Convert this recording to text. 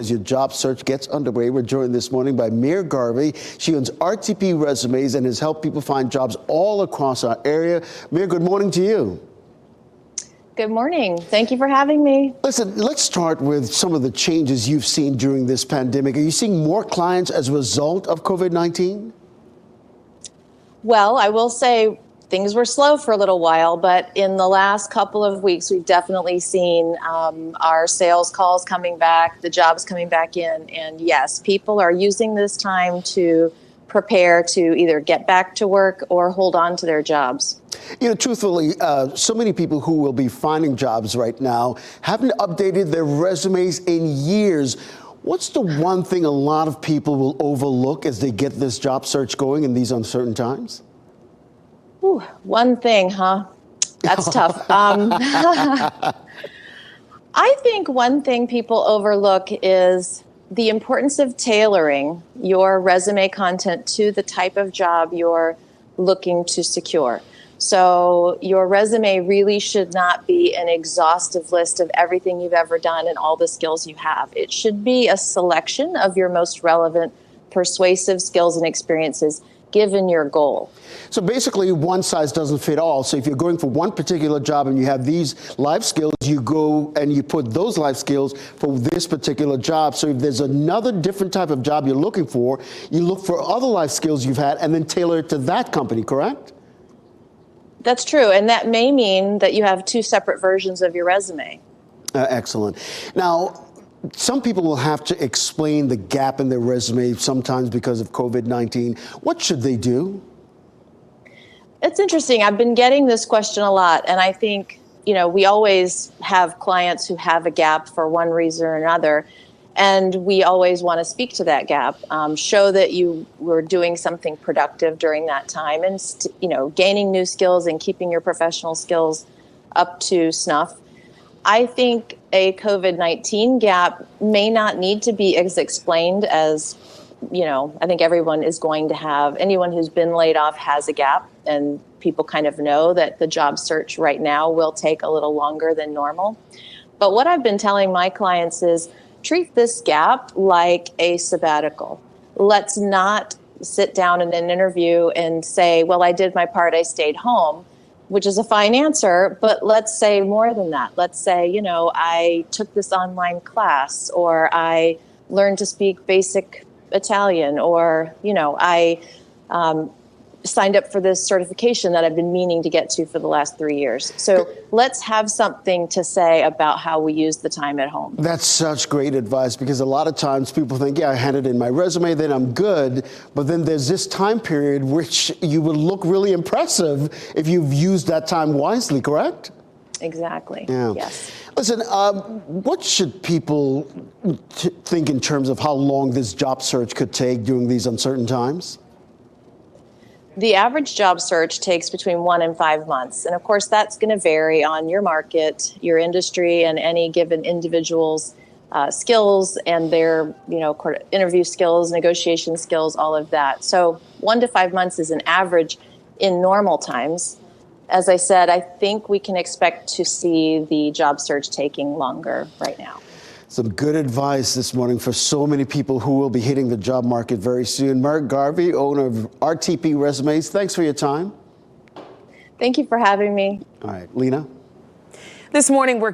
As your job search gets underway, we're joined this morning by Mir Garvy. She owns RTP Resumes and has helped people find jobs all across our area. Mir, good morning to you. Good morning. Thank you for having me. Listen, let's start with some of the changes you've seen during this pandemic. Are you seeing more clients as a result of COVID-19? Well, I will say things were slow for a little while, but in the last couple of weeks, we've definitely seen our sales calls coming back, the jobs coming back in. And yes, people are using this time to prepare to either get back to work or hold on to their jobs. You know, truthfully, so many people who will be finding jobs right now haven't updated their resumes in years. What's the one thing a lot of people will overlook as they get this job search going in these uncertain times? Ooh, one thing, huh? That's tough. I think one thing people overlook is the importance of tailoring your resume content to the type of job you're looking to secure. So your resume really should not be an exhaustive list of everything you've ever done and all the skills you have. It should be a selection of your most relevant, persuasive skills and experiences given your goal. So basically, one size doesn't fit all. So if you're going for one particular job and you have these life skills, you go and you put those life skills for this particular job. So if there's another different type of job you're looking for, you look for other life skills you've had and then tailor it to that company, correct? That's true. And that may mean that you have two separate versions of your resume. Excellent. Now, some people will have to explain the gap in their resume sometimes because of COVID-19. What should they do? It's interesting. I've been getting this question a lot, and I think, we always have clients who have a gap for one reason or another, and we always want to speak to that gap, show that you were doing something productive during that time, and gaining new skills and keeping your professional skills up to snuff. I think a COVID-19 gap may not need to be as explained as, I think everyone is going to have. Anyone who's been laid off has a gap, and people kind of know that the job search right now will take a little longer than normal. But what I've been telling my clients is treat this gap like a sabbatical. Let's not sit down in an interview and say, well, I did my part, I stayed home, which is a fine answer, but let's say more than that. Let's say, I took this online class, or I learned to speak basic Italian, or, I signed up for this certification that I've been meaning to get to for the last 3 years. So let's have something to say about how we use the time at home. That's such great advice, because a lot of times people think, yeah, I handed in my resume, then I'm good. But then there's this time period which you would look really impressive if you've used that time wisely, correct? Exactly. Yeah. Yes. Listen, what should people think in terms of how long this job search could take during these uncertain times? The average job search takes between 1 and 5 months. And of course, that's going to vary on your market, your industry, and any given individual's skills and their, interview skills, negotiation skills, all of that. So 1 to 5 months is an average in normal times. As I said, I think we can expect to see the job search taking longer right now. Some good advice this morning for so many people who will be hitting the job market very soon. Mir Garvy, owner of RTP Resumes, thanks for your time. Thank you for having me. All right, Lena. This morning, we're